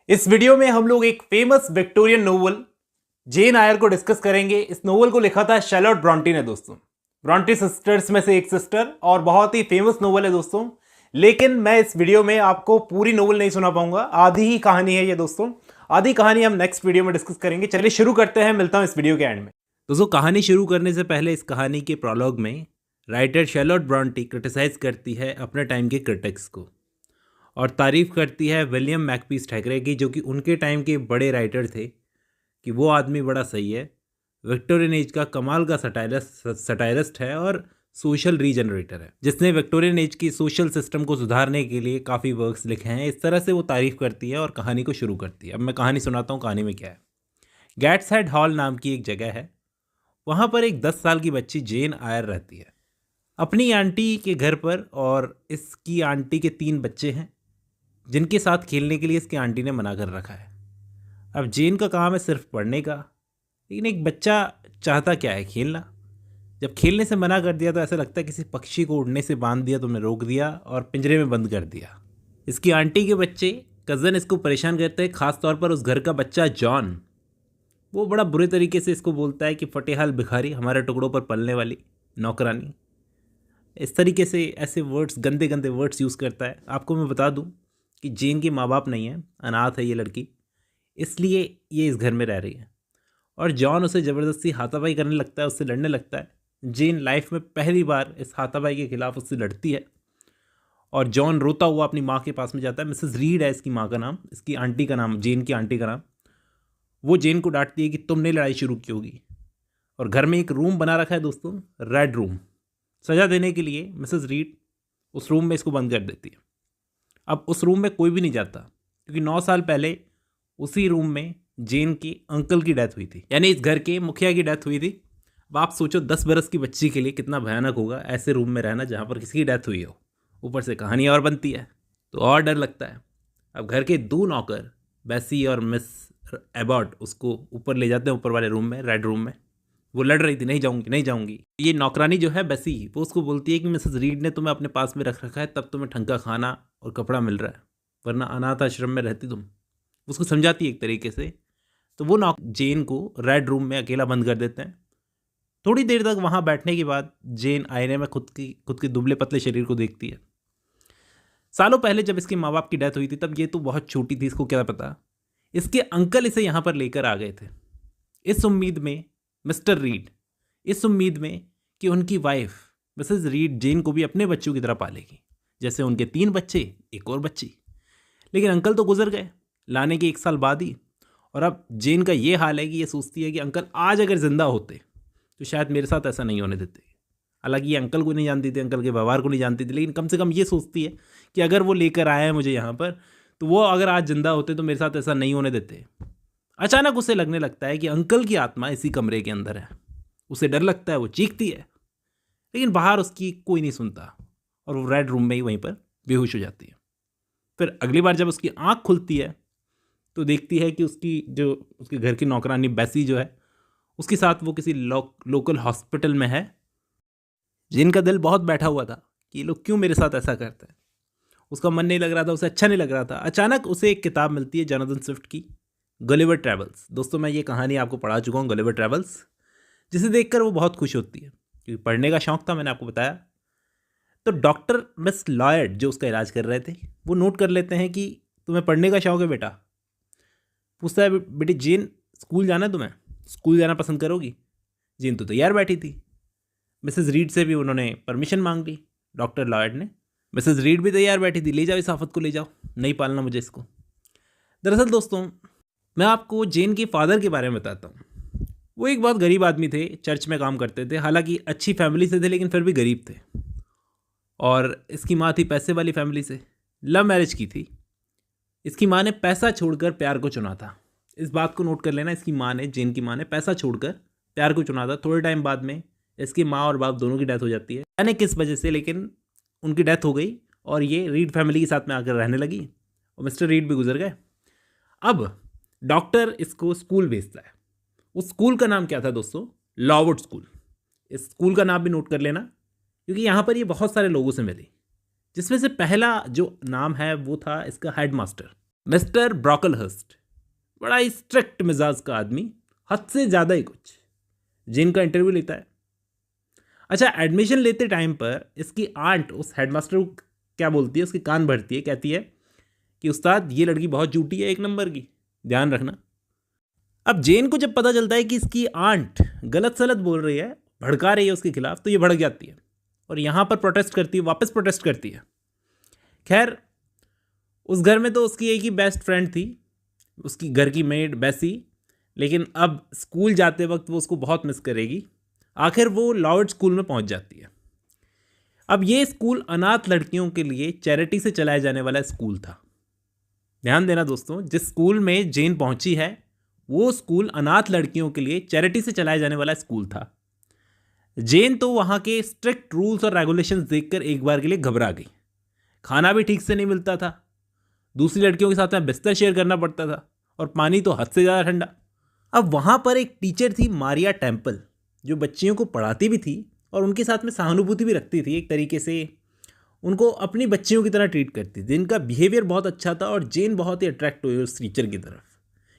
इस वीडियो में हम लोग एक फेमस विक्टोरियन नोवेल जेन आयर को डिस्कस करेंगे। इस नोवेल को लिखा था शार्लोट ब्रॉन्टी ने दोस्तों। ब्रॉन्टी सिस्टर्स में से एक सिस्टर और बहुत ही फेमस नोवेल है दोस्तों। लेकिन मैं इस वीडियो में आपको पूरी नोवेल नहीं सुना पाऊंगा, आधी ही कहानी है ये दोस्तों। आधी कहानी हम नेक्स्ट वीडियो में डिस्कस करेंगे। चलिए शुरू करते हैं, मिलता हूं इस वीडियो के एंड में। दोस्तों, कहानी शुरू करने से पहले इस कहानी के प्रोलॉग में राइटर शार्लोट ब्रॉन्टी क्रिटिसाइज करती है अपने टाइम के क्रिटिक्स को और तारीफ़ करती है विलियम मैकपीस थैकरे की, जो कि उनके टाइम के बड़े राइटर थे, कि वो आदमी बड़ा सही है, विक्टोरियन एज का कमाल का सटायरिस्ट है और सोशल रीजनरेटर है, जिसने विक्टोरियन एज की सोशल सिस्टम को सुधारने के लिए काफ़ी वर्क्स लिखे हैं। इस तरह से वो तारीफ़ करती है और कहानी को शुरू करती है। अब मैं कहानी सुनाता हूँ, कहानी में क्या है। गैट्सहेड हॉल नाम की एक जगह है, वहाँ पर एक 10 साल की बच्ची जेन आयर रहती है अपनी आंटी के घर पर, और इसकी आंटी के 3 बच्चे हैं जिनके साथ खेलने के लिए इसकी आंटी ने मना कर रखा है। अब जेन का काम है सिर्फ पढ़ने का, लेकिन एक बच्चा चाहता क्या है, खेलना। जब खेलने से मना कर दिया तो ऐसा लगता है किसी पक्षी को उड़ने से बांध दिया, तुमने रोक दिया और पिंजरे में बंद कर दिया। इसकी आंटी के बच्चे कज़न इसको परेशान करते हैं, ख़ास तौर पर उस घर का बच्चा जॉन। वो बड़ा बुरे तरीके से इसको बोलता है कि फटेहाल भिखारी, हमारे टुकड़ों पर पलने वाली नौकरानी। इस तरीके से ऐसे वर्ड्स, गंदे गंदे वर्ड्स यूज़ करता है। आपको मैं बता दूं कि जेन के माँ बाप नहीं है, अनाथ है ये लड़की, इसलिए ये इस घर में रह रही है। और जॉन उसे ज़बरदस्ती हाथापाई करने लगता है, उससे लड़ने लगता है। जेन लाइफ में पहली बार इस हाथापाई के खिलाफ उससे लड़ती है और जॉन रोता हुआ अपनी माँ के पास में जाता है। मिसेस रीड है इसकी माँ का नाम, इसकी आंटी का नाम, जेन की आंटी का नाम। वो जेन को डांटती है कि तुमने लड़ाई शुरू की होगी। और घर में एक रूम बना रखा है दोस्तों, रेड रूम। सज़ा देने के लिए मिसेस रीड उस रूम में इसको बंद कर देती है। अब उस रूम में कोई भी नहीं जाता, क्योंकि 9 साल पहले उसी रूम में जेन के अंकल की डेथ हुई थी, यानी इस घर के मुखिया की डेथ हुई थी। अब आप सोचो 10 बरस की बच्ची के लिए कितना भयानक होगा ऐसे रूम में रहना जहाँ पर किसी की डेथ हुई हो। ऊपर से कहानी और बनती है तो और डर लगता है। अब घर के 2 नौकर बेसी और मिस एबॉट उसको ऊपर ले जाते हैं, ऊपर वाले रूम में, रेड रूम में। वो लड़ रही थी, नहीं जाऊंगी नहीं जाऊंगी। ये नौकरानी जो है बेसी, वो उसको बोलती है कि मिसेस रीड ने तुम्हें अपने पास में रख रखा है, तब तुम्हें ढंग का खाना और कपड़ा मिल रहा है, वरना अनाथ आश्रम में रहती तुम। उसको समझाती है एक तरीके से। तो वो जेन को रेड रूम में अकेला बंद कर देते हैं। थोड़ी देर तक वहाँ बैठने के बाद जेन आईने में खुद के दुबले पतले शरीर को देखती है। सालों पहले जब इसके माँ बाप की डेथ हुई थी, तब ये तो बहुत छोटी थी, इसको क्या पता। इसके अंकल इसे यहाँ पर लेकर आ गए थे, इस उम्मीद में, मिस्टर रीड, इस उम्मीद में कि उनकी वाइफ मिसेस रीड जेन को भी अपने बच्चों की तरह पालेगी, जैसे उनके 3 बच्चे, एक और बच्ची। लेकिन अंकल तो गुजर गए लाने के 1 साल बाद ही। और अब जेन का ये हाल है कि ये सोचती है कि अंकल आज अगर ज़िंदा होते तो शायद मेरे साथ ऐसा नहीं होने देते। हालांकि ये अंकल को नहीं जानती थी, अंकल के व्यवहार को नहीं जानती थी, लेकिन कम से कम ये सोचती है कि अगर वो लेकर आए हैं मुझे यहाँ पर, तो वो अगर आज ज़िंदा होते तो मेरे साथ ऐसा नहीं होने देते। अचानक उसे लगने लगता है कि अंकल की आत्मा इसी कमरे के अंदर है। उसे डर लगता है, वो चीखती है, लेकिन बाहर उसकी कोई नहीं सुनता और वो रेड रूम में ही वहीं पर बेहोश हो जाती है। फिर अगली बार जब उसकी आंख खुलती है तो देखती है कि उसके घर की नौकरानी बेसी जो है, उसके साथ वो किसी लोकल हॉस्पिटल में है। जिनका दिल बहुत बैठा हुआ था कि ये लोग क्यों मेरे साथ ऐसा करते हैं। उसका मन नहीं लग रहा था, उसे अच्छा नहीं लग रहा था। अचानक उसे एक किताब मिलती है जोनाथन स्विफ्ट की, गलिवर ट्रैवल्स। दोस्तों, मैं ये कहानी आपको पढ़ा चुका हूँ, गलिवर ट्रैवल्स, जिसे देखकर वो बहुत खुश होती है, क्योंकि पढ़ने का शौक़ था, मैंने आपको बताया। तो डॉक्टर मिस लॉयड जो उसका इलाज कर रहे थे, वो नोट कर लेते हैं कि तुम्हें पढ़ने का शौक़ है बेटा। पूछता है, बेटी जेन, स्कूल जाना है तुम्हें, स्कूल जाना पसंद करोगी? जेन तो तैयार बैठी थी। मिसेस रीड से भी उन्होंने परमिशन मांग ली, डॉक्टर लॉयड ने। मिसेस रीड भी तैयार बैठी थी, ले जाओ इस आफत को, ले जाओ, नहीं पालना मुझे इसको। दरअसल दोस्तों, मैं आपको जेन के फादर के बारे में बताता हूँ। वो एक बहुत गरीब आदमी थे, चर्च में काम करते थे। हालांकि अच्छी फैमिली से थे, लेकिन फिर भी गरीब थे। और इसकी माँ थी पैसे वाली फैमिली से, लव मैरिज की थी। इसकी माँ ने पैसा छोड़कर प्यार को चुना था। इस बात को नोट कर लेना, इसकी माँ ने, जेन की माँ ने पैसा छोड़कर प्यार को चुना था। थोड़े टाइम बाद में इसकी माँ और बाप दोनों की डेथ हो जाती है, यानी किस वजह से, लेकिन उनकी डेथ हो गई और ये रीड फैमिली के साथ में आकर रहने लगी और मिस्टर रीड भी गुजर गए। अब डॉक्टर इसको स्कूल भेजता है। उस स्कूल का नाम क्या था दोस्तों? लॉवुड स्कूल। इस स्कूल का नाम भी नोट कर लेना, क्योंकि यहाँ पर ये बहुत सारे लोगों से मिली, जिसमें से पहला जो नाम है वो था इसका हेडमास्टर। मिस्टर ब्रॉकलहर्स्ट, बड़ा ही स्ट्रिक्ट मिजाज का आदमी, हद से ज़्यादा ही कुछ, जेन का इंटरव्यू लेता है। अच्छा, एडमिशन लेते टाइम पर इसकी आंट उस हेडमास्टर को क्या बोलती है, उसके कान भरती है, कहती है कि उस्ताद ये लड़की बहुत झूठी है, 1 नंबर की, ध्यान रखना। अब जेन को जब पता चलता है कि इसकी आंट गलत सलत बोल रही है, भड़का रही है उसके खिलाफ, तो ये भड़क जाती है और यहाँ पर प्रोटेस्ट करती है, वापस प्रोटेस्ट करती है। खैर, उस घर में तो उसकी एक ही बेस्ट फ्रेंड थी, उसकी घर की मेड बैसी, लेकिन अब स्कूल जाते वक्त वो उसको बहुत मिस करेगी। आखिर वो लॉर्ड स्कूल में पहुंच जाती है। अब ये स्कूल अनाथ लड़कियों के लिए चैरिटी से चलाया जाने वाला स्कूल था। ध्यान देना दोस्तों, जिस स्कूल में जेन पहुंची है वो स्कूल अनाथ लड़कियों के लिए चैरिटी से चलाया जाने वाला स्कूल था। जेन तो वहाँ के स्ट्रिक्ट रूल्स और रेगुलेशंस देखकर एक बार के लिए घबरा गई। खाना भी ठीक से नहीं मिलता था, दूसरी लड़कियों के साथ में बिस्तर शेयर करना पड़ता था, और पानी तो हद से ज़्यादा ठंडा। अब वहाँ पर एक टीचर थी, मारिया टेम्पल, जो बच्चियों को पढ़ाती भी थी और उनके साथ में सहानुभूति भी रखती थी। एक तरीके से उनको अपनी बच्चियों की तरह ट्रीट करती थी। जिनका बिहेवियर बहुत अच्छा था और जेन बहुत ही अट्रैक्ट हुई उस टीचर की तरफ,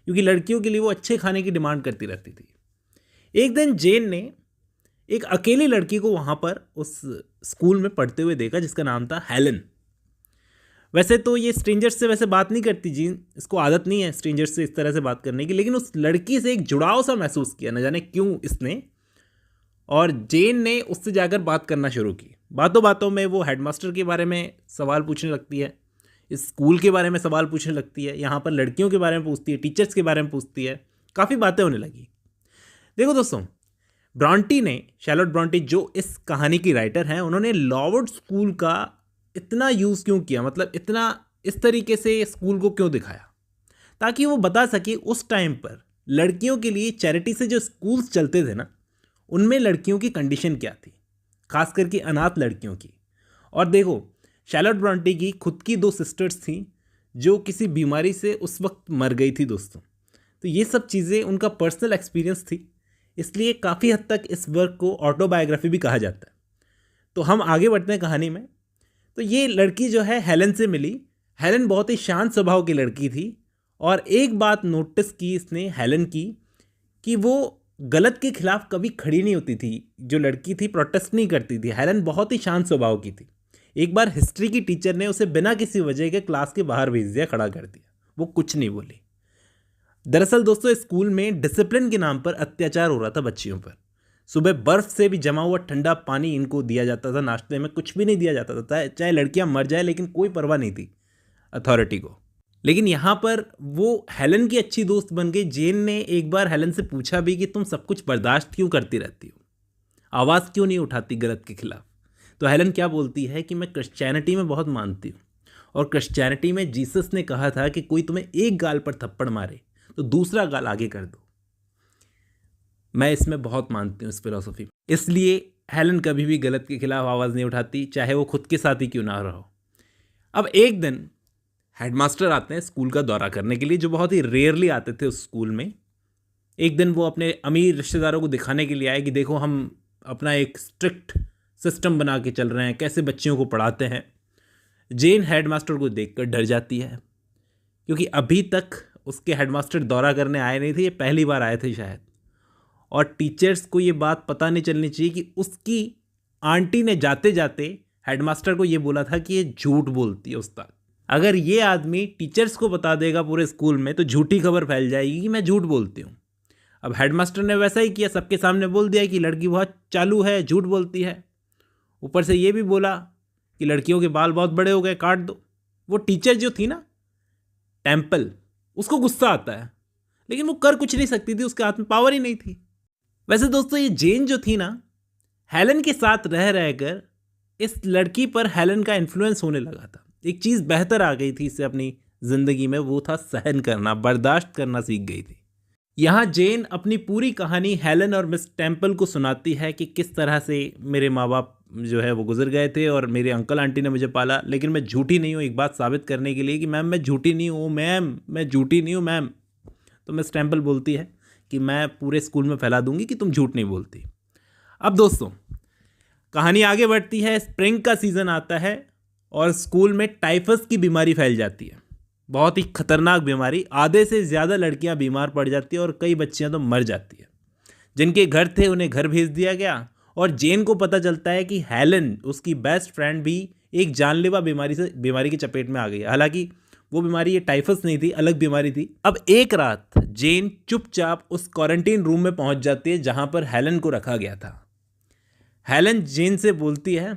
क्योंकि लड़कियों के लिए वो अच्छे खाने की डिमांड करती रहती थी। एक दिन जेन ने एक अकेली लड़की को वहाँ पर उस स्कूल में पढ़ते हुए देखा, जिसका नाम था हेलन। वैसे तो ये स्ट्रेंजर्स से वैसे बात नहीं करती जीन, इसको आदत नहीं है स्ट्रेंजर्स से इस तरह से बात करने की, लेकिन उस लड़की से एक जुड़ाव सा महसूस किया, न जाने क्यों इसने, और जेन ने उससे जाकर बात करना शुरू की। बातों बातों में वो हेडमास्टर के बारे में सवाल पूछने लगती है, इस स्कूल के बारे में सवाल पूछने लगती है, यहाँ पर लड़कियों के बारे में पूछती है, टीचर्स के बारे में पूछती है, काफ़ी बातें होने लगी। देखो दोस्तों, ब्रॉन्टी ने, शैर्लोट ब्रॉन्टी जो इस कहानी की राइटर हैं, उन्होंने लॉर्ड स्कूल का इतना यूज़ क्यों किया, मतलब इतना इस तरीके से स्कूल को क्यों दिखाया, ताकि वो बता सके उस टाइम पर लड़कियों के लिए चैरिटी से जो स्कूल्स चलते थे ना, उनमें लड़कियों की कंडीशन क्या थी, खास करके अनाथ लड़कियों की। और देखो, शैर्लोट ब्रॉन्टी की खुद की 2 सिस्टर्स थीं जो किसी बीमारी से उस वक्त मर गई थी दोस्तों। तो ये सब चीज़ें उनका पर्सनल एक्सपीरियंस थी, इसलिए काफ़ी हद तक इस वर्क को ऑटोबायोग्राफी भी कहा जाता है। तो हम आगे बढ़ते हैं कहानी में। तो ये लड़की जो है हेलन से मिली। हेलन बहुत ही शांत स्वभाव की लड़की थी, और एक बात नोटिस की इसने हेलन की कि वो गलत के खिलाफ कभी खड़ी नहीं होती थी। जो लड़की थी प्रोटेस्ट नहीं करती थी। हेलन बहुत ही शांत स्वभाव की थी। एक बार हिस्ट्री की टीचर ने उसे बिना किसी वजह के क्लास के बाहर भेज दिया, खड़ा कर दिया, वो कुछ नहीं बोली। दरअसल दोस्तों, स्कूल में डिसिप्लिन के नाम पर अत्याचार हो रहा था बच्चियों पर। सुबह बर्फ़ से भी जमा हुआ ठंडा पानी इनको दिया जाता था, नाश्ते में कुछ भी नहीं दिया जाता था, चाहे लड़कियां मर जाए, लेकिन कोई परवाह नहीं थी अथॉरिटी को। लेकिन यहाँ पर वो हेलन की अच्छी दोस्त बन गई। जेन ने एक बार हेलन से पूछा भी कि तुम सब कुछ बर्दाश्त क्यों करती रहती हो, आवाज़ क्यों नहीं उठाती गलत के खिलाफ। तो हेलन क्या बोलती है कि मैं क्रिश्चियनिटी में बहुत मानती हूँ, और क्रिश्चियनिटी में जीसस ने कहा था कि कोई तुम्हें एक गाल पर थप्पड़ मारे तो दूसरा गाल आगे कर दो। मैं इसमें बहुत मानती हूँ, इस फिलॉसफी में। इसलिए हेलन कभी भी गलत के खिलाफ आवाज़ नहीं उठाती, चाहे वो खुद के साथ ही क्यों ना रहो। अब एक दिन हेडमास्टर आते हैं स्कूल का दौरा करने के लिए, जो बहुत ही रेयरली आते थे उस स्कूल में। एक दिन वो अपने अमीर रिश्तेदारों को दिखाने के लिए आए कि देखो हम अपना एक स्ट्रिक्ट सिस्टम बना के चल रहे हैं, कैसे बच्चियों को पढ़ाते हैं। जेन हेडमास्टर को देखकर डर जाती है, क्योंकि अभी तक उसके हेडमास्टर दौरा करने आए नहीं थे, ये पहली बार आए थे शायद। और टीचर्स को ये बात पता नहीं चलनी चाहिए कि उसकी आंटी ने जाते जाते हेडमास्टर को ये बोला था कि ये झूठ बोलती है उस्ताद। अगर ये आदमी टीचर्स को बता देगा पूरे स्कूल में, तो झूठी खबर फैल जाएगी कि मैं झूठ बोलती हूँ। अब हेडमास्टर ने वैसा ही किया, सबके सामने बोल दिया कि लड़की बहुत चालू है, झूठ बोलती है। ऊपर से ये भी बोला कि लड़कियों के बाल बहुत बड़े हो गए, काट दो। वो टीचर जो थी ना, टेम्पल, उसको गुस्सा आता है, लेकिन वो कर कुछ नहीं सकती थी, उसके हाथ में पावर ही नहीं थी। वैसे दोस्तों, ये जेन जो थी ना, हेलन के साथ रह रहकर इस लड़की पर हेलन का इन्फ्लुएंस होने लगा था। एक चीज़ बेहतर आ गई थी इससे अपनी ज़िंदगी में, वो था सहन करना, बर्दाश्त करना सीख गई थी। यहाँ जेन अपनी पूरी कहानी हेलन और मिस टेम्पल को सुनाती है कि किस तरह से मेरे माँ बाप जो है वो गुजर गए थे और मेरे अंकल आंटी ने मुझे पाला, लेकिन मैं झूठी नहीं हूँ, एक बात साबित करने के लिए कि मैम मैं झूठी नहीं हूँ, मैम मैं झूठी नहीं हूँ मैम। तो मिस टेम्पल बोलती है कि मैं पूरे स्कूल में फैला दूंगी कि तुम झूठ नहीं बोलती। अब दोस्तों, कहानी आगे बढ़ती है। स्प्रिंग का सीज़न आता है और स्कूल में टाइफस की बीमारी फैल जाती है। बहुत ही खतरनाक बीमारी, आधे से ज़्यादा लड़कियां बीमार पड़ जाती है और कई बच्चियां तो मर जाती है। जिनके घर थे उन्हें घर भेज दिया गया और जेन को पता चलता है कि हेलन उसकी बेस्ट फ्रेंड भी एक जानलेवा बीमारी की चपेट में आ गई है। हालांकि वो बीमारी ये टाइफस नहीं थी, अलग बीमारी थी। अब एक रात जेन चुपचाप उस क्वारंटीन रूम में पहुंच जाती है जहां पर हेलन को रखा गया था। हेलन जेन से बोलती है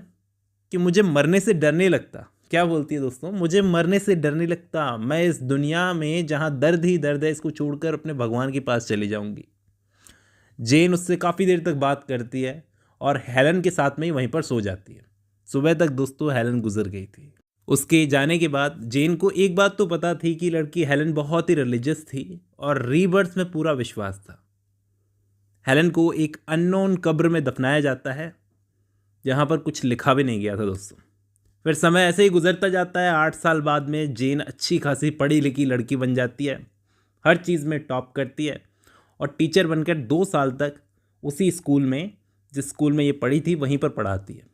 कि मुझे मरने से डर नहीं लगता। क्या बोलती है दोस्तों? मुझे मरने से डर नहीं लगता, मैं इस दुनिया में जहां दर्द ही दर्द है इसको छोड़कर अपने भगवान के पास चली जाऊंगी। जेन उससे काफ़ी देर तक बात करती है और हेलन के साथ में ही वहीं पर सो जाती है। सुबह तक दोस्तों हेलन गुजर गई थी। उसके जाने के बाद जेन को एक बात तो पता थी कि लड़की हेलन बहुत ही रिलीजियस थी और रीबर्थ में पूरा विश्वास था। हेलन को एक अननोन कब्र में दफनाया जाता है जहाँ पर कुछ लिखा भी नहीं गया था दोस्तों। फिर समय ऐसे ही गुजरता जाता है। 8 साल बाद में जेन अच्छी खासी पढ़ी लिखी लड़की बन जाती है, हर चीज़ में टॉप करती है और टीचर बनकर 2 साल तक उसी स्कूल में, जिस स्कूल में ये पढ़ी थी, वहीं पर पढ़ाती है।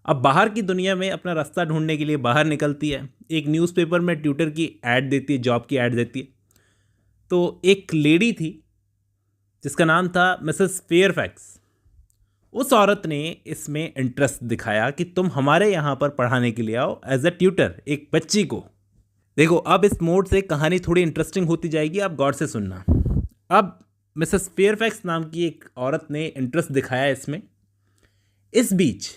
अब बाहर की दुनिया में अपना रास्ता ढूंढने के लिए बाहर निकलती है। एक न्यूज़पेपर में ट्यूटर की ऐड देती है, जॉब की ऐड देती है। तो एक लेडी थी जिसका नाम था मिसेस फेयरफैक्स। उस औरत ने इसमें इंटरेस्ट दिखाया कि तुम हमारे यहाँ पर पढ़ाने के लिए आओ एज अ ट्यूटर एक बच्ची को। देखो अब इस मोड से कहानी थोड़ी इंटरेस्टिंग होती जाएगी, आप गौर से सुनना। अब मिसेस फेयरफैक्स नाम की एक औरत ने इंटरेस्ट दिखाया इसमें। इस बीच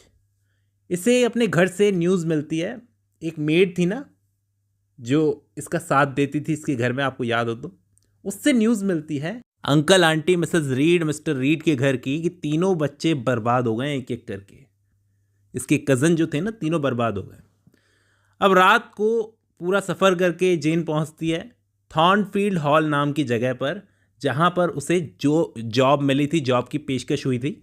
इसे अपने घर से न्यूज़ मिलती है। एक मेड थी ना जो इसका साथ देती थी इसके घर में, आपको याद हो तो, उससे न्यूज़ मिलती है uncle aunty Mrs read mister read के घर की कि तीनों बच्चे बर्बाद हो गए एक एक करके। इसके कज़न जो थे ना, तीनों बर्बाद हो गए। अब रात को पूरा सफ़र करके जेन पहुंचती है थॉर्नफील्ड हॉल नाम की जगह पर, जहां पर उसे जो जॉब मिली थी, जॉब की पेशकश हुई थी।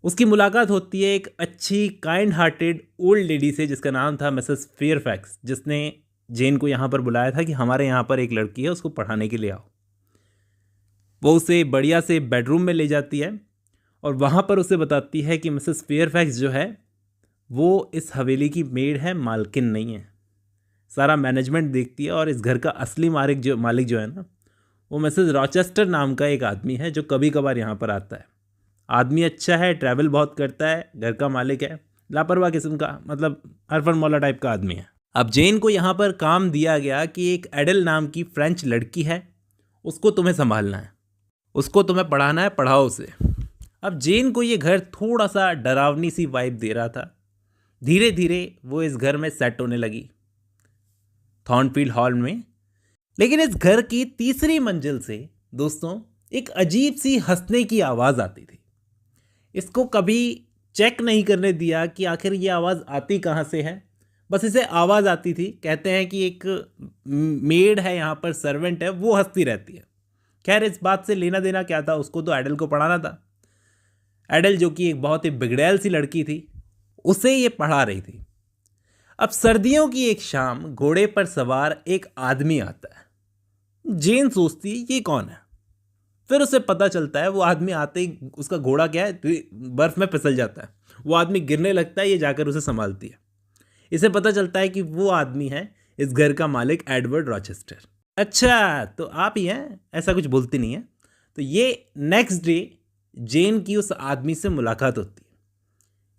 उसकी मुलाकात होती है एक अच्छी काइंड हार्टेड ओल्ड लेडी से जिसका नाम था मिसेस फेयरफैक्स, जिसने जेन को यहाँ पर बुलाया था कि हमारे यहाँ पर एक लड़की है, उसको पढ़ाने के लिए आओ। वो उसे बढ़िया से बेडरूम में ले जाती है और वहाँ पर उसे बताती है कि मिसेस फेयरफैक्स जो है वो इस हवेली की मेड है, मालकिन नहीं है। सारा मैनेजमेंट देखती है और इस घर का असली मालिक जो है ना, वो मिसेस रॉचेस्टर नाम का एक आदमी है जो कभी कभार यहाँ पर आता है। आदमी अच्छा है, ट्रैवल बहुत करता है, घर का मालिक है, लापरवाह किस्म का, मतलब हरफन मौला टाइप का आदमी है। अब जेन को यहाँ पर काम दिया गया कि एक एडल नाम की फ्रेंच लड़की है, उसको तुम्हें संभालना है, उसको तुम्हें पढ़ाना है, पढ़ाओ उसे। अब जेन को ये घर थोड़ा सा डरावनी सी वाइब दे रहा था। धीरे धीरे वो इस घर में सेट होने लगी, थॉर्नफील्ड हॉल में। लेकिन इस घर की तीसरी मंजिल से दोस्तों एक अजीब सी हंसने की आवाज़ आती थी। इसको कभी चेक नहीं करने दिया कि आखिर ये आवाज़ आती कहाँ से है, बस इसे आवाज़ आती थी। कहते हैं कि एक मेड है यहाँ पर, सर्वेंट है, वो हंसती रहती है। खैर इस बात से लेना देना क्या था, उसको तो एडल को पढ़ाना था। एडल जो कि एक बहुत ही बिगड़ैल सी लड़की थी, उसे ये पढ़ा रही थी। अब सर्दियों की एक शाम घोड़े पर सवार एक आदमी आता है। जेन सोचती है ये कौन है। फिर उसे पता चलता है वो आदमी आते ही उसका घोड़ा क्या है, बर्फ में फिसल जाता है। वो आदमी गिरने लगता है, ये जाकर उसे संभालती है। इसे पता चलता है कि वो आदमी है इस घर का मालिक एडवर्ड रॉचेस्टर। अच्छा तो आप ही हैं, ऐसा कुछ बोलती नहीं है। तो ये नेक्स्ट डे जेन की उस आदमी से मुलाकात होती है।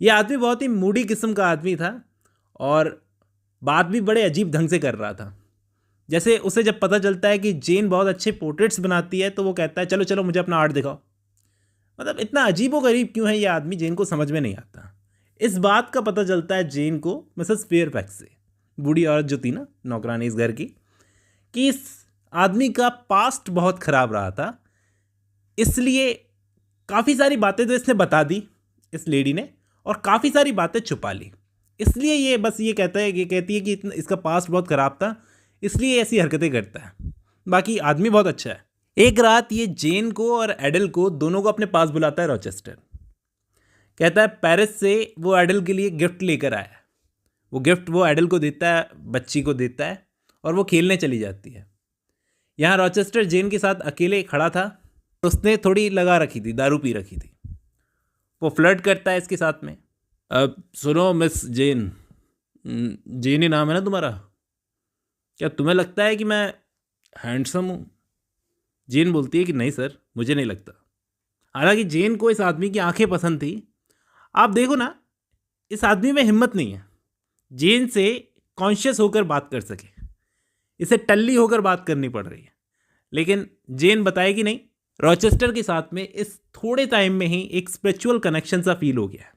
ये आदमी बहुत ही मूडी किस्म का आदमी था और बात भी बड़े अजीब ढंग से कर रहा था। जैसे उसे जब पता चलता है कि जेन बहुत अच्छे पोर्ट्रेट्स बनाती है तो वो कहता है चलो चलो मुझे अपना आर्ट दिखाओ। मतलब इतना अजीबोगरीब क्यों है ये आदमी, जेन को समझ में नहीं आता। इस बात का पता चलता है जेन को मिसेस फेयरफैक्स से, बूढ़ी औरत जो थी ना, नौकरानी इस घर की, कि इस आदमी का पास्ट बहुत ख़राब रहा था। इसलिए काफ़ी सारी बातें तो इसने बता दी इस लेडी ने और काफ़ी सारी बातें छुपा ली। इसलिए ये बस ये कहती है कि इसका पास्ट बहुत ख़राब था, इसलिए ऐसी हरकतें करता है। बाकी आदमी बहुत अच्छा है। एक रात ये जेन को और एडल को दोनों को अपने पास बुलाता है रॉचेस्टर। कहता है पेरिस से वो एडल के लिए गिफ्ट लेकर आया है। वो गिफ्ट वो एडल को देता है, बच्ची को देता है और वो खेलने चली जाती है। यहाँ रॉचेस्टर जेन के साथ अकेले खड़ा था। उसने थोड़ी लगा रखी थी, दारू पी रखी थी। वो फ्लर्ट करता है इसके साथ में। अब सुनो मिस जेन, जेन ही नाम है ना तुम्हारा? क्या तुम्हें लगता है कि मैं हैंडसम हूँ? जेन बोलती है कि नहीं सर, मुझे नहीं लगता। हालांकि जेन को इस आदमी की आंखें पसंद थी। आप देखो ना, इस आदमी में हिम्मत नहीं है जेन से कॉन्शियस होकर बात कर सके। इसे टल्ली होकर बात करनी पड़ रही है। लेकिन जेन बताए कि नहीं, रॉचेस्टर के साथ में इस थोड़े टाइम में ही एक स्पिरिचुअल कनेक्शन सा फील हो गया है।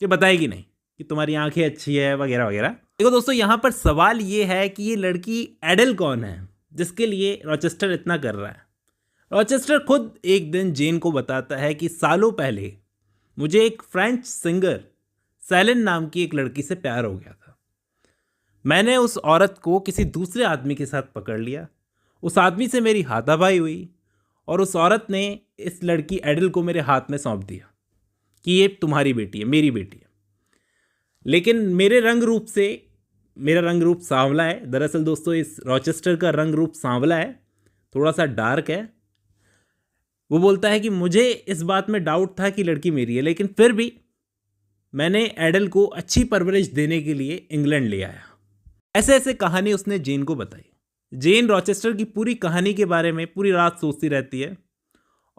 ये बताएगी नहीं कि तुम्हारी आंखें अच्छी है वगैरह वगैरह। देखो दोस्तों, यहाँ पर सवाल ये है कि ये लड़की एडल कौन है जिसके लिए रॉचेस्टर इतना कर रहा है। रॉचेस्टर खुद एक दिन जेन को बताता है कि सालों पहले मुझे एक फ्रेंच सिंगर सेलेन नाम की एक लड़की से प्यार हो गया था। मैंने उस औरत को किसी दूसरे आदमी के साथ पकड़ लिया। उस आदमी से मेरी हाथापाई हुई और उस औरत ने इस लड़की एडल को मेरे हाथ में सौंप दिया कि ये तुम्हारी बेटी है, मेरी बेटी है। लेकिन मेरे रंग रूप से, मेरा रंग रूप सांवला है। दरअसल दोस्तों, इस रॉचेस्टर का रंग रूप सांवला है, थोड़ा सा डार्क है। वो बोलता है कि मुझे इस बात में डाउट था कि लड़की मेरी है, लेकिन फिर भी मैंने एडल को अच्छी परवरिश देने के लिए इंग्लैंड ले आया। ऐसे ऐसे कहानी उसने जेन को बताई। जेन रॉचेस्टर की पूरी कहानी के बारे में पूरी रात सोचती रहती है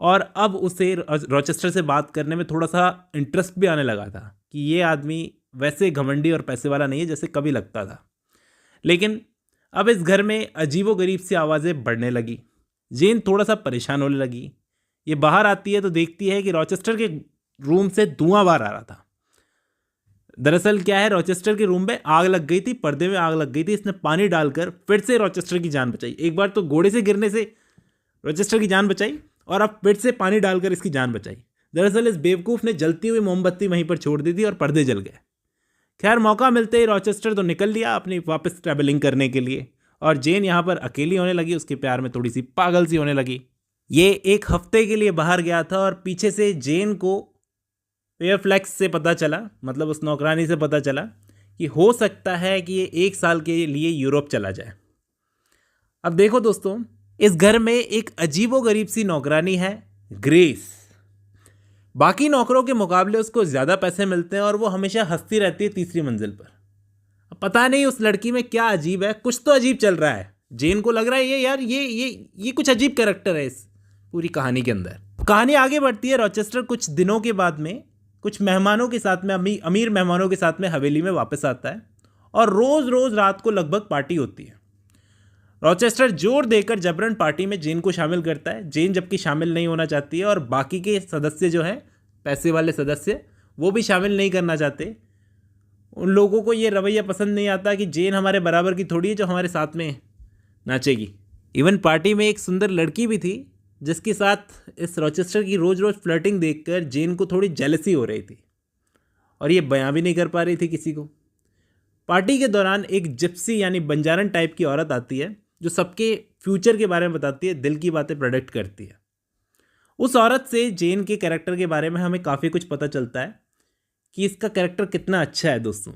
और अब उसे रॉचेस्टर से बात करने में थोड़ा सा इंटरेस्ट भी आने लगा था कि ये आदमी वैसे घमंडी और पैसे वाला नहीं है जैसे कभी लगता था। लेकिन अब इस घर में अजीबोगरीब सी आवाज़ें बढ़ने लगी। जेन थोड़ा सा परेशान होने लगी। ये बाहर आती है तो देखती है कि रॉचेस्टर के रूम से धुआं बाहर आ रहा था। दरअसल क्या है, रॉचेस्टर के रूम में आग लग गई थी, पर्दे में आग लग गई थी। इसने पानी डालकर फिर से रॉचेस्टर की जान बचाई। एक बार तो घोड़े से गिरने से रॉचेस्टर की जान बचाई और अब फिर से पानी डालकर इसकी जान बचाई। दरअसल इस बेवकूफ़ ने जलती हुई मोमबत्ती वहीं पर छोड़ दी थी और पर्दे जल गए। खैर, मौका मिलते ही रॉचेस्टर तो निकल लिया अपनी वापस ट्रैवलिंग करने के लिए और जेन यहाँ पर अकेली होने लगी। उसके प्यार में थोड़ी सी पागल सी होने लगी। ये एक हफ्ते के लिए बाहर गया था और पीछे से जेन को फेयरफ्लैक्स से पता चला, मतलब उस नौकरानी से पता चला कि हो सकता है कि ये 1 साल के लिए यूरोप चला जाए। अब देखो दोस्तों, इस घर में एक अजीबोगरीब सी नौकरानी है, ग्रेस। बाकी नौकरों के मुकाबले उसको ज़्यादा पैसे मिलते हैं और वो हमेशा हंसती रहती है तीसरी मंजिल पर। अब पता नहीं उस लड़की में क्या अजीब है, कुछ तो अजीब चल रहा है। जेन को लग रहा है ये यार ये कुछ अजीब कैरेक्टर है इस पूरी कहानी के अंदर। कहानी आगे बढ़ती है। रॉचेस्टर कुछ दिनों के बाद में कुछ मेहमानों के साथ में, अमीर मेहमानों के साथ में हवेली में वापस आता है और रोज़ रोज़ रात को लगभग पार्टी होती है। रॉचेस्टर जोर देकर जबरन पार्टी में जेन को शामिल करता है। जेन जबकि शामिल नहीं होना चाहती है और बाकी के सदस्य जो हैं, पैसे वाले सदस्य, वो भी शामिल नहीं करना चाहते। उन लोगों को ये रवैया पसंद नहीं आता कि जेन हमारे बराबर की थोड़ी है जो हमारे साथ में नाचेगी। इवन पार्टी में एक सुंदर लड़की भी थी जिसके साथ इस रॉचेस्टर की रोज़ रोज़ फ्लर्टिंग देखकर जेन को थोड़ी जेलसी हो रही थी और ये बयां भी नहीं कर पा रही थी किसी को। पार्टी के दौरान एक जिप्सी यानी बंजारन टाइप की औरत आती है जो सबके फ्यूचर के बारे में बताती है, दिल की बातें प्रेडिक्ट करती है। उस औरत से जेन के कैरेक्टर के बारे में हमें काफ़ी कुछ पता चलता है कि इसका कैरेक्टर कितना अच्छा है। दोस्तों,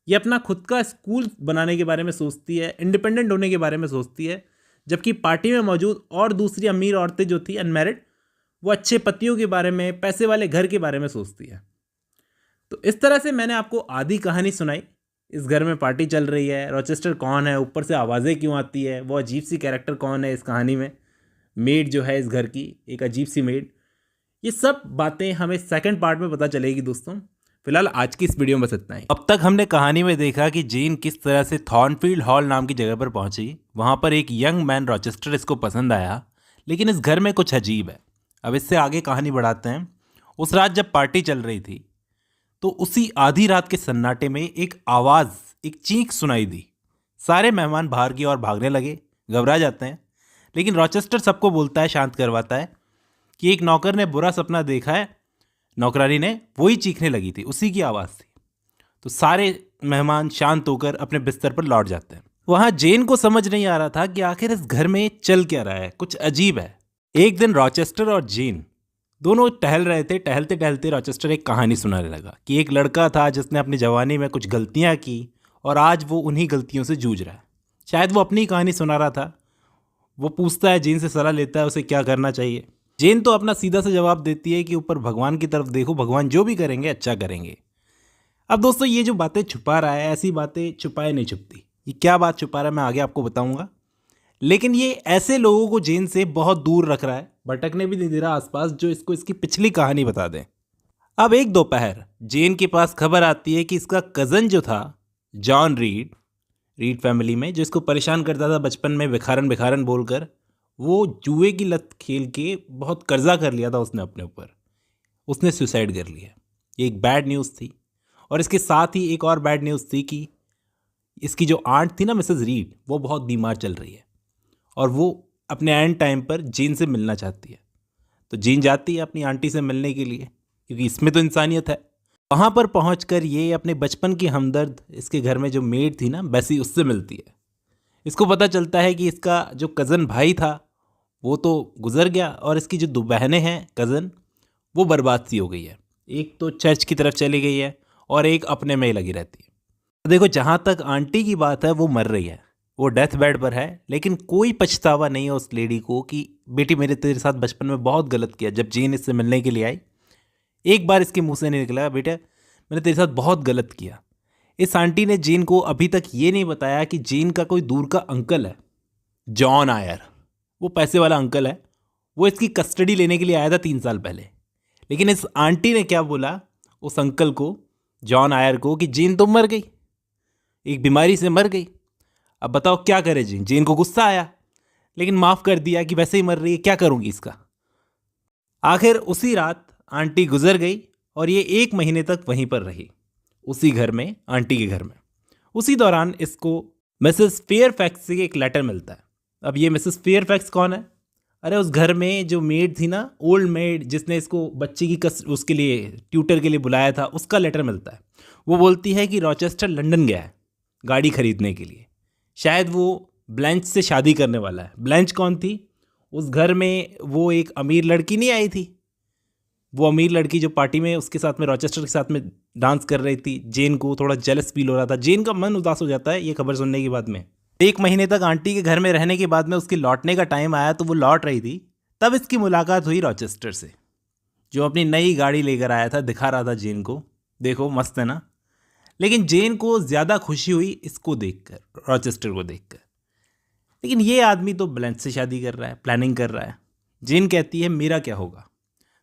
ये अपना खुद का स्कूल बनाने के बारे में सोचती है, इंडिपेंडेंट होने के बारे में सोचती है, जबकि पार्टी में मौजूद और दूसरी अमीर औरतें जो थी अनमैरिड, वो अच्छे पतियों के बारे में, पैसे वाले घर के बारे में सोचती है। तो इस तरह से मैंने आपको आधी कहानी सुनाई। इस घर में पार्टी चल रही है, रॉचेस्टर कौन है, ऊपर से आवाज़ें क्यों आती है, वो अजीब सी कैरेक्टर कौन है इस कहानी में, मेड जो है इस घर की, एक अजीब सी मेड। ये सब बातें हमें सेकंड पार्ट में पता चलेगी दोस्तों। फिलहाल आज की इस वीडियो में बस इतना ही। अब तक हमने कहानी में देखा कि जेन किस तरह से थॉर्नफील्ड हॉल नाम की जगह पर पहुंची। वहां पर एक यंग मैन रॉचेस्टर इसको पसंद आया, लेकिन इस घर में कुछ अजीब है। अब इससे आगे कहानी बढ़ाते हैं। उस रात जब पार्टी चल रही थी तो उसी आधी रात के सन्नाटे में एक आवाज़, एक चीख सुनाई दी। सारे मेहमान बाहर की ओर भागने लगे, घबरा जाते हैं। लेकिन रॉचेस्टर सबको बोलता है, शांत करवाता है कि एक नौकर ने बुरा सपना देखा है। नौकरानी ने वही चीखने लगी थी, उसी की आवाज़ थी। तो सारे मेहमान शांत होकर अपने बिस्तर पर लौट जाते हैं। वहाँ जेन को समझ नहीं आ रहा था कि आखिर इस घर में चल क्या रहा है, कुछ अजीब है। एक दिन रॉचेस्टर और जेन दोनों टहल रहे थे। टहलते टहलते रॉचेस्टर एक कहानी सुनाने लगा कि एक लड़का था जिसने अपनी जवानी में कुछ गलतियाँ की और आज वो उन्हीं गलतियों से जूझ रहा है। शायद वो अपनी कहानी सुना रहा था। वो पूछता है, जेन से सलाह लेता है उसे क्या करना चाहिए। जेन तो अपना सीधा सा जवाब देती है कि ऊपर भगवान की तरफ देखो, भगवान जो भी करेंगे अच्छा करेंगे। अब दोस्तों, ये जो बातें छुपा रहा है, ऐसी बातें छुपाए नहीं छुपती। ये क्या बात छुपा रहा है मैं आगे आपको बताऊंगा। लेकिन ये ऐसे लोगों को जेन से बहुत दूर रख रहा है, भटकने भी नहीं दे रहा आसपास, जो इसको इसकी पिछली कहानी बता दें। अब एक दोपहर जेन के पास खबर आती है कि इसका कज़न जो था जॉन रीड, रीड फैमिली में, जो इसको परेशान करता था बचपन में भिखारन भिखारन बोलकर, वो जुए की लत खेल के बहुत कर्जा कर लिया था उसने अपने ऊपर, उसने सुसाइड कर लिया। ये एक बैड न्यूज़ थी। और इसके साथ ही एक और बैड न्यूज़ थी कि इसकी जो आंट थी ना मिसेस रीड, वो बहुत बीमार चल रही है और वो अपने एंड टाइम पर जीन से मिलना चाहती है। तो जीन जाती है अपनी आंटी से मिलने के लिए, क्योंकि इसमें तो इंसानियत है। वहाँ पर पहुंचकर ये अपने बचपन की हमदर्द, इसके घर में जो मेड थी ना बैसी, उससे मिलती है। इसको पता चलता है कि इसका जो कज़न भाई था वो तो गुजर गया और इसकी जो 2 बहनें हैं कज़न, वो बर्बाद सी हो गई है। एक तो चर्च की तरफ चली गई है और एक अपने में ही लगी रहती है। देखो, जहाँ तक आंटी की बात है वो मर रही है, वो डेथ बेड पर है, लेकिन कोई पछतावा नहीं है उस लेडी को कि बेटी मेरे तेरे साथ बचपन में बहुत गलत किया। जब जीन इससे मिलने के लिए आई, एक बार इसके मुंह से नहीं निकला बेटा मैंने तेरे साथ बहुत गलत किया। इस आंटी ने जीन को अभी तक ये नहीं बताया कि जीन का कोई दूर का अंकल है, जॉन आयर, वो पैसे वाला अंकल है, वो इसकी कस्टडी लेने के लिए आया था 3 साल पहले। लेकिन इस आंटी ने क्या बोला उस अंकल को, जॉन आयर को, कि जीन तो मर गई, एक बीमारी से मर गई। अब बताओ क्या करे जीन। जीन को गुस्सा आया, लेकिन माफ़ कर दिया कि वैसे ही मर रही है, क्या करूँगी इसका। आखिर उसी रात आंटी गुजर गई और ये 1 महीने तक वहीं पर रही, उसी घर में, आंटी के घर में। उसी दौरान इसको मिसेस फेयरफैक्स से एक लेटर मिलता है। अब ये मिसेस फेयरफैक्स कौन है? अरे उस घर में जो मेड थी ना, ओल्ड मेड, जिसने इसको बच्ची की उसके लिए ट्यूटर के लिए बुलाया था, उसका लेटर मिलता है। वो बोलती है कि रॉचेस्टर लंदन गया है गाड़ी खरीदने के लिए, शायद वो ब्लैंच से शादी करने वाला है। ब्लैंच कौन थी? उस घर में वो एक अमीर लड़की नहीं आई थी, वो अमीर लड़की जो पार्टी में उसके साथ में, रॉचेस्टर के साथ में डांस कर रही थी। जेन को थोड़ा जेलस फील हो रहा था, जेन का मन उदास हो जाता है ये खबर सुनने के बाद में। 1 महीने तक आंटी के घर में रहने के बाद में उसके लौटने का टाइम आया तो वो लौट रही थी, तब इसकी मुलाकात हुई रॉचेस्टर से, जो अपनी नई गाड़ी लेकर आया था, दिखा रहा था जेन को, देखो मस्त है ना। लेकिन जेन को ज़्यादा खुशी हुई इसको देखकर, रॉचेस्टर को देखकर। लेकिन ये आदमी तो ब्लैंच से शादी कर रहा है, प्लानिंग कर रहा है। जेन कहती है मेरा क्या होगा?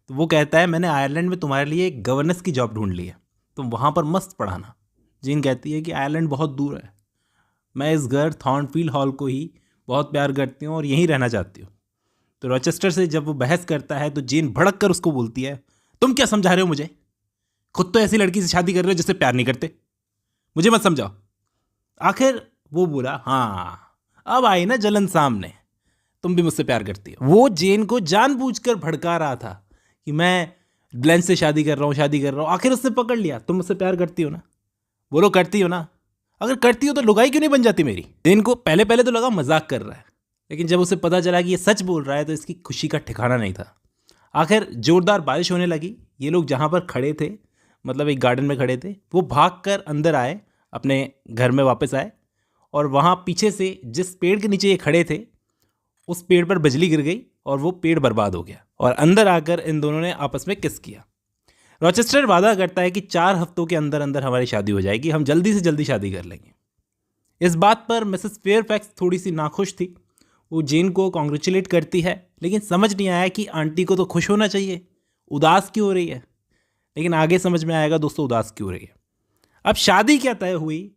तो वो कहता है मैंने आयरलैंड में तुम्हारे लिए एक गवर्नेंस की जॉब ढूंढ ली है, तुम वहाँ पर मस्त पढ़ाना। जेन कहती है कि आयरलैंड बहुत दूर है, मैं इस घर थॉर्नफील्ड हॉल को ही बहुत प्यार करती हूँ और यहीं रहना चाहती हूँ। तो रॉचेस्टर से जब वो बहस करता है तो जेन भड़क कर उसको बोलती है तुम क्या समझा रहे हो मुझे? खुद तो ऐसी लड़की से शादी कर रहे हो जिससे प्यार नहीं करते, मुझे मत समझाओ। आखिर वो बोला हाँ अब आई ना जलन सामने, तुम भी मुझसे प्यार करती हो। वो जेन को जानबूझकर भड़का रहा था कि मैं ब्लैंच से शादी कर रहा हूँ। आखिर उसने पकड़ लिया, तुम मुझसे प्यार करती हो ना? बोलो करती हो ना? अगर करती हो तो लुगाई क्यों नहीं बन जाती मेरी? जेन को पहले पहले तो लगा मजाक कर रहा है, लेकिन जब उसे पता चला कि ये सच बोल रहा है तो इसकी खुशी का ठिकाना नहीं था। आखिर जोरदार बारिश होने लगी। ये लोग जहाँ पर खड़े थे, मतलब एक गार्डन में खड़े थे, वो भागकर अंदर आए, अपने घर में वापस आए, और वहाँ पीछे से जिस पेड़ के नीचे ये खड़े थे उस पेड़ पर बिजली गिर गई और वो पेड़ बर्बाद हो गया। और अंदर आकर इन दोनों ने आपस में किस किया। रॉचेस्टर वादा करता है कि 4 हफ्तों के अंदर अंदर हमारी शादी हो जाएगी, हम जल्दी से जल्दी शादी कर लेंगे। इस बात पर मिसेस फेयरफैक्स थोड़ी सी नाखुश थी। वो जेन को कॉन्ग्रेचुलेट करती है, लेकिन समझ नहीं आया कि आंटी को तो खुश होना चाहिए, उदास क्यों हो रही है। लेकिन आगे समझ में आएगा दोस्तों उदास क्यों हो रही है। अब शादी क्या तय हुई,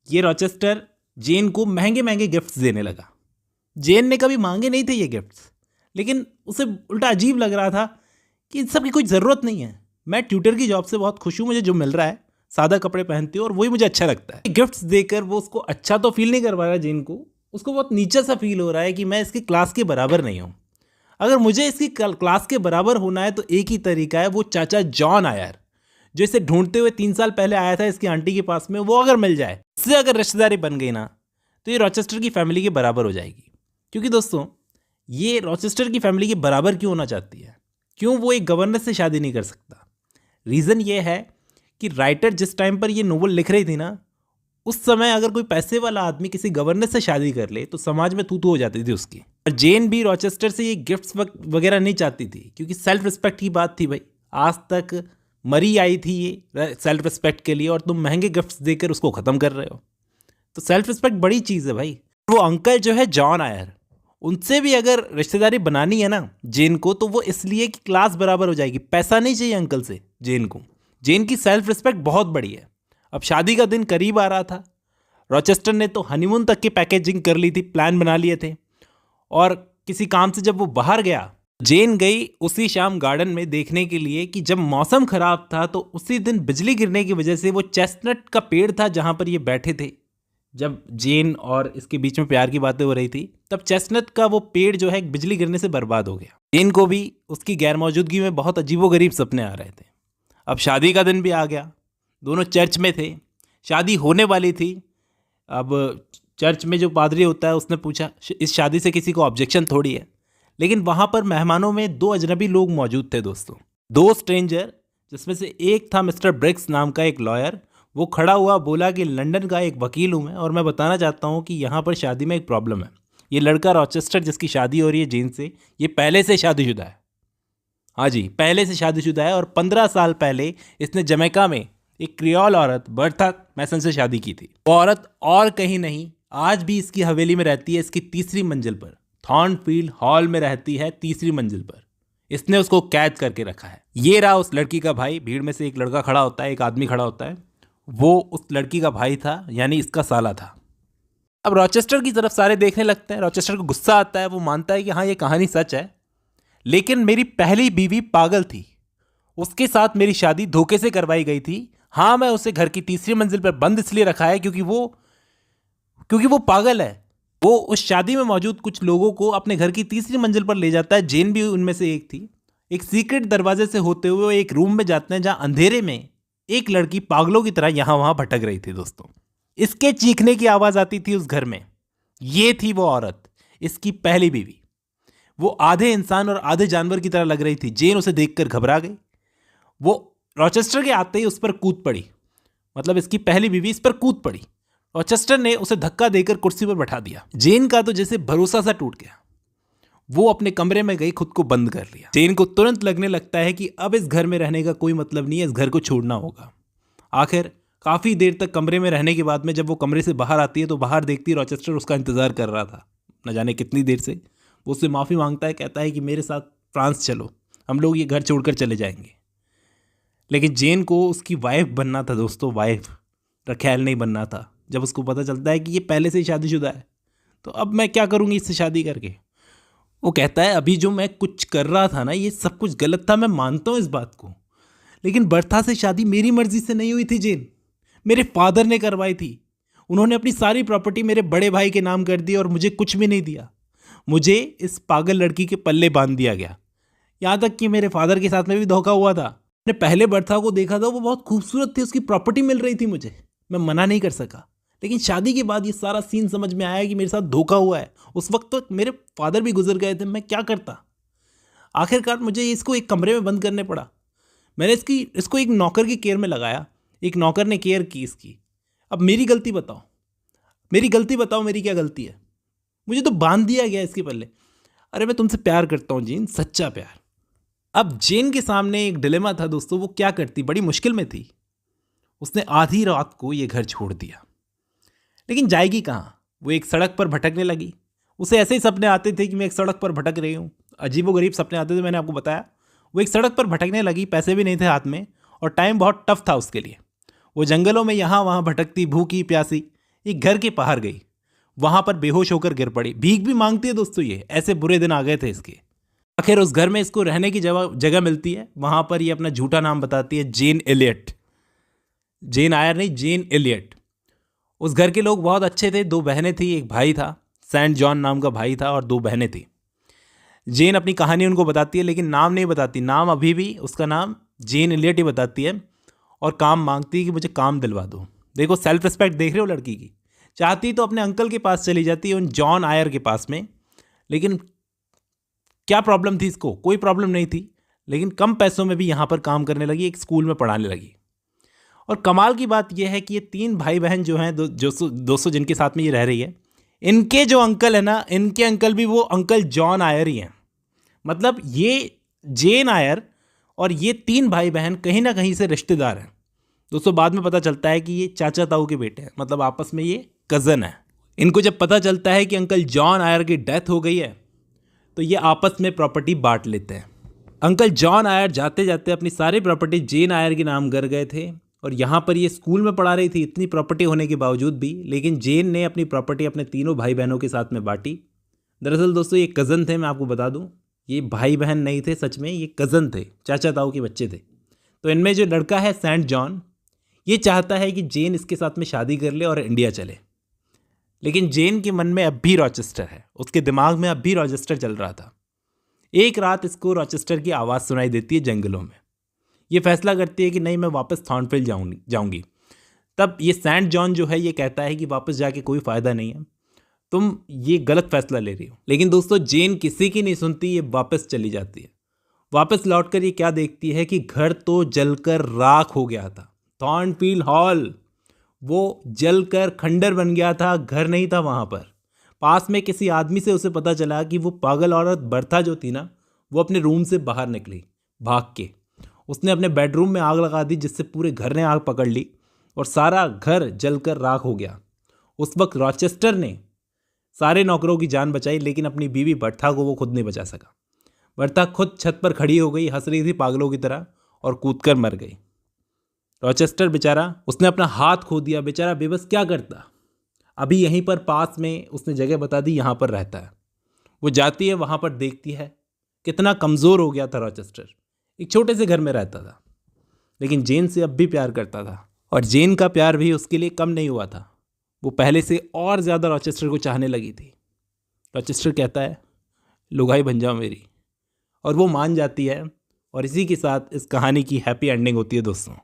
ये रॉचेस्टर जेन को महंगे महंगे गिफ्ट्स देने लगा। जेन ने कभी मांगे नहीं थे ये गिफ्ट्स, लेकिन उसे उल्टा अजीब लग रहा था कि इन सब की कोई ज़रूरत नहीं है, मैं ट्यूटर की जॉब से बहुत खुश हूँ, मुझे जो मिल रहा है, सादा कपड़े पहनती हूँ और वही मुझे अच्छा लगता है। गिफ्ट्स देकर वो उसको अच्छा तो फील नहीं करवा रहा है जेन को, उसको बहुत नीचा सा फील हो रहा है कि मैं इसकी क्लास के बराबर नहीं हूँ। अगर मुझे इसकी क्लास के बराबर होना है तो एक ही तरीका है, वो चाचा जॉन आयर जो इसे ढूंढते हुए 3 साल पहले आया था इसकी आंटी के पास में, वो अगर मिल जाए, उससे अगर रिश्तेदारी बन गई ना, तो ये रॉचेस्टर की फैमिली के बराबर हो जाएगी। क्योंकि दोस्तों ये रॉचेस्टर की फैमिली के बराबर क्यों होना चाहती है? क्यों वो एक गवर्नर से शादी नहीं कर सकता? रीज़न ये है कि राइटर जिस टाइम पर ये नोवेल लिख रही थी ना, उस समय अगर कोई पैसे वाला आदमी किसी गवर्नर से शादी कर ले तो समाज में तू हो जाती थी उसकी। और जेन भी रॉचेस्टर से ये गिफ्ट्स वगैरह नहीं चाहती थी, क्योंकि सेल्फ रिस्पेक्ट की बात थी भाई। आज तक मरी आई थी ये सेल्फ रिस्पेक्ट के लिए और तुम महंगे गिफ्ट्स देकर उसको ख़त्म कर रहे हो। तो सेल्फ रिस्पेक्ट बड़ी चीज़ है भाई। वो अंकल जो है जॉन आयर, उनसे भी अगर रिश्तेदारी बनानी है ना जेन को, तो वो इसलिए कि क्लास बराबर हो जाएगी। पैसा नहीं चाहिए अंकल से जेन को। जेन की सेल्फ रिस्पेक्ट बहुत बड़ी है। अब शादी का दिन करीब आ रहा था। रॉचेस्टर ने तो हनीमून तक की पैकेजिंग कर ली थी, प्लान बना लिए थे। और किसी काम से जब वो बाहर गया, जेन गई उसी शाम गार्डन में देखने के लिए कि जब मौसम खराब था तो उसी दिन बिजली गिरने की वजह से वो चेस्टनट का पेड़ था जहाँ पर ये बैठे थे, जब जेन और इसके बीच में प्यार की बातें हो रही थी, तब चेस्टनट का वो पेड़ जो है बिजली गिरने से बर्बाद हो गया। जेन को भी उसकी गैरमौजूदगी में बहुत अजीबोगरीब सपने आ रहे थे। अब शादी का दिन भी आ गया। दोनों चर्च में थे, शादी होने वाली थी। अब चर्च में जो पादरी होता है उसने पूछा, इस शादी से किसी को ऑब्जेक्शन थोड़ी है। लेकिन वहाँ पर मेहमानों में 2 अजनबी लोग मौजूद थे दोस्तों, 2 स्ट्रेंजर, जिसमें से एक था मिस्टर ब्रिक्स नाम का एक लॉयर। वो खड़ा हुआ बोला कि लंदन का एक वकील हूँ मैं, और मैं बताना चाहता हूँ कि यहाँ पर शादी में एक प्रॉब्लम है। ये लड़का रॉचेस्टर जिसकी शादी हो रही है जेन से, ये पहले से शादीशुदा है। हाँ जी, पहले से शादीशुदा है। और 15 साल पहले इसने जमैका में एक क्रियोल औरत बर्था मैसन से शादी की थी। वो औरत और कहीं नहीं, आज भी इसकी हवेली में रहती है, इसकी 3री मंजिल पर, थॉर्नफील्ड हॉल में रहती है, 3री मंजिल पर। इसने उसको कैद करके रखा है। ये रहा उस लड़की का भाई। भीड़ में से एक लड़का खड़ा होता है, एक आदमी खड़ा होता है, वो उस लड़की का भाई था, यानी इसका साला था। अब रॉचेस्टर की तरफ सारे देखने लगते हैं। रॉचेस्टर को गुस्सा आता है। वो मानता है कि हाँ, ये कहानी सच है, लेकिन मेरी पहली बीवी पागल थी, उसके साथ मेरी शादी धोखे से करवाई गई थी। हाँ, मैं उसे घर की 3री मंजिल पर बंद इसलिए रखा है क्योंकि वो पागल है। वो उस शादी में मौजूद कुछ लोगों को अपने घर की 3री मंजिल पर ले जाता है, जेन भी उनमें से एक थी। एक सीक्रेट दरवाजे से होते हुए वो एक रूम में जाते हैं जहां अंधेरे में एक लड़की पागलों की तरह यहां वहां भटक रही थी दोस्तों। इसके चीखने की आवाज आती थी उस घर में। ये थी वो औरत, इसकी पहली बीवी। वो आधे इंसान और आधे जानवर की तरह लग रही थी। जेन उसे देखकर घबरा गई। वो रॉचेस्टर के आते ही उस पर कूद पड़ी, मतलब इसकी पहली बीवी इस पर कूद पड़ी। रॉचेस्टर ने उसे धक्का देकर कुर्सी पर बैठा दिया। जेन का तो जैसे भरोसा सा टूट गया। वो अपने कमरे में गई, खुद को बंद कर लिया। जेन को तुरंत लगने लगता है कि अब इस घर में रहने का कोई मतलब नहीं है, इस घर को छोड़ना होगा। आखिर काफ़ी देर तक कमरे में रहने के बाद में जब वो कमरे से बाहर आती है तो बाहर देखती है रॉचेस्टर उसका इंतज़ार कर रहा था न जाने कितनी देर से। वो उससे माफ़ी मांगता है, कहता है कि मेरे साथ फ्रांस चलो, हम लोग ये घर छोड़कर चले जाएंगे। लेकिन जेन को उसकी वाइफ बनना था दोस्तों, वाइफ, रखैल नहीं बनना था। जब उसको पता चलता है कि ये पहले से ही शादीशुदा है, तो अब मैं क्या करूँगी इससे शादी करके। वो कहता है, अभी जो मैं कुछ कर रहा था ना, ये सब कुछ गलत था, मैं मानता हूँ इस बात को, लेकिन बर्था से शादी मेरी मर्जी से नहीं हुई थी जेन, मेरे फादर ने करवाई थी। उन्होंने अपनी सारी प्रॉपर्टी मेरे बड़े भाई के नाम कर दी और मुझे कुछ भी नहीं दिया। मुझे इस पागल लड़की के पल्ले बांध दिया गया। यहाँ तक कि मेरे फादर के साथ में भी धोखा हुआ था। मैंने पहले बर्था को देखा था, वो बहुत खूबसूरत थी, उसकी प्रॉपर्टी मिल रही थी मुझे, मैं मना नहीं कर सका। लेकिन शादी के बाद ये सारा सीन समझ में आया कि मेरे साथ धोखा हुआ है। उस वक्त तो मेरे फादर भी गुजर गए थे, मैं क्या करता। आखिरकार मुझे इसको एक कमरे में बंद करने पड़ा। मैंने इसको एक नौकर की केयर में लगाया, एक नौकर ने केयर की इसकी। अब मेरी गलती बताओ, मेरी क्या गलती है? मुझे तो बांध दिया गया इसके पल्ले। अरे मैं तुमसे प्यार करता हूँ जेन, सच्चा प्यार। अब जेन के सामने एक डिलेमा था दोस्तों, वो क्या करती, बड़ी मुश्किल में थी। उसने आधी रात को ये घर छोड़ दिया, लेकिन जाएगी कहाँ? वो एक सड़क पर भटकने लगी। उसे ऐसे ही सपने आते थे कि मैं एक सड़क पर भटक रही हूँ, अजीबोगरीब सपने आते थे, मैंने आपको बताया। वो एक सड़क पर भटकने लगी, पैसे भी नहीं थे हाथ में और टाइम बहुत टफ था उसके लिए। वो जंगलों में यहाँ वहाँ भटकती, भूखी प्यासी, एक घर के बाहर गई, वहाँ पर बेहोश होकर गिर पड़ी। भीख भी मांगती है दोस्तों, ये ऐसे बुरे दिन आ गए थे इसके। आखिर उस घर में इसको रहने की जगह मिलती है। वहाँ पर ये अपना झूठा नाम बताती है, जेन एलियट, जेन आयर नहीं, जेन एलियट। उस घर के लोग बहुत अच्छे थे। 2 बहनें थी, एक भाई था, सेंट जॉन नाम का भाई था, और 2 बहनें थी। जेन अपनी कहानी उनको बताती है, लेकिन नाम नहीं बताती। नाम अभी भी उसका नाम जेन एलियट ही बताती है, और काम मांगती है कि मुझे काम दिलवा दो। देखो सेल्फ रिस्पेक्ट देख रहे हो लड़की की। चाहती तो अपने अंकल के पास चली जाती, उन जॉन आयर के पास में, लेकिन क्या प्रॉब्लम थी इसको? कोई प्रॉब्लम नहीं थी। लेकिन कम पैसों में भी यहाँ पर काम करने लगी, एक स्कूल में पढ़ाने लगी। और कमाल की बात यह है कि ये 3 भाई बहन जो हैं, दोस्तों जिनके साथ में ये रह रही है, इनके जो अंकल है ना, इनके अंकल भी वो अंकल जॉन आयर ही हैं। मतलब ये जेन आयर और ये 3 भाई बहन कहीं ना कहीं से रिश्तेदार हैं दोस्तों। बाद में पता चलता है कि ये चाचा ताऊ के बेटे हैं, मतलब आपस में ये कज़न है। इनको जब पता चलता है कि अंकल जॉन आयर की डेथ हो गई है तो ये आपस में प्रॉपर्टी बांट लेते हैं। अंकल जॉन आयर जाते जाते अपनी सारी प्रॉपर्टी जेन आयर के नाम कर गए थे और यहाँ पर ये स्कूल में पढ़ा रही थी इतनी प्रॉपर्टी होने के बावजूद भी, लेकिन जेन ने अपनी प्रॉपर्टी अपने तीनों भाई बहनों के साथ में बांटी। दरअसल दोस्तों ये कज़न थे, मैं आपको बता दूं, ये भाई बहन नहीं थे, सच में ये कज़न थे, चाचा ताऊ के बच्चे थे। तो इनमें जो लड़का है सेंट जॉन, ये चाहता है कि जेन इसके साथ में शादी कर ले और इंडिया चले, लेकिन जेन के मन में अब भी रॉचेस्टर है, उसके दिमाग में अब भी रॉचेस्टर चल रहा था। एक रात इसको रॉचेस्टर की आवाज़ सुनाई देती है जंगलों में। ये फैसला करती है कि नहीं, मैं वापस थॉर्नफिल्ड जाऊंगी। तब ये सेंट जॉन जो है ये कहता है कि वापस जाके कोई फ़ायदा नहीं है, तुम ये गलत फैसला ले रही हो। लेकिन दोस्तों जेन किसी की नहीं सुनती, ये वापस चली जाती है। वापस लौटकर ये क्या देखती है कि घर तो जलकर राख हो गया था। थॉर्नफील्ड हॉल वो जलकर खंडर बन गया था, घर नहीं था वहाँ पर। पास में किसी आदमी से उसे पता चला कि वो पागल औरत बर्था जो थी ना, वो अपने रूम से बाहर निकली भाग के। उसने अपने बेडरूम में आग लगा दी, जिससे पूरे घर ने आग पकड़ ली और सारा घर जलकर राख हो गया। उस वक्त रॉचेस्टर ने सारे नौकरों की जान बचाई, लेकिन अपनी बीवी बर्था को वो खुद नहीं बचा सका। बर्था खुद छत पर खड़ी हो गई, हंस रही थी पागलों की तरह और कूदकर मर गई। रॉचेस्टर बेचारा, उसने अपना हाथ खो दिया, बेचारा बेबस क्या करता। अभी यहीं पर पास में उसने जगह बता दी, यहाँ पर रहता है। वो जाती है वहाँ पर, देखती है कितना कमज़ोर हो गया था रॉचेस्टर। एक छोटे से घर में रहता था, लेकिन जेन से अब भी प्यार करता था और जेन का प्यार भी उसके लिए कम नहीं हुआ था। वो पहले से और ज़्यादा रॉचेस्टर को चाहने लगी थी। रॉचेस्टर कहता है लुगाई बन जाओ मेरी, और वो मान जाती है। और इसी के साथ इस कहानी की हैप्पी एंडिंग होती है दोस्तों।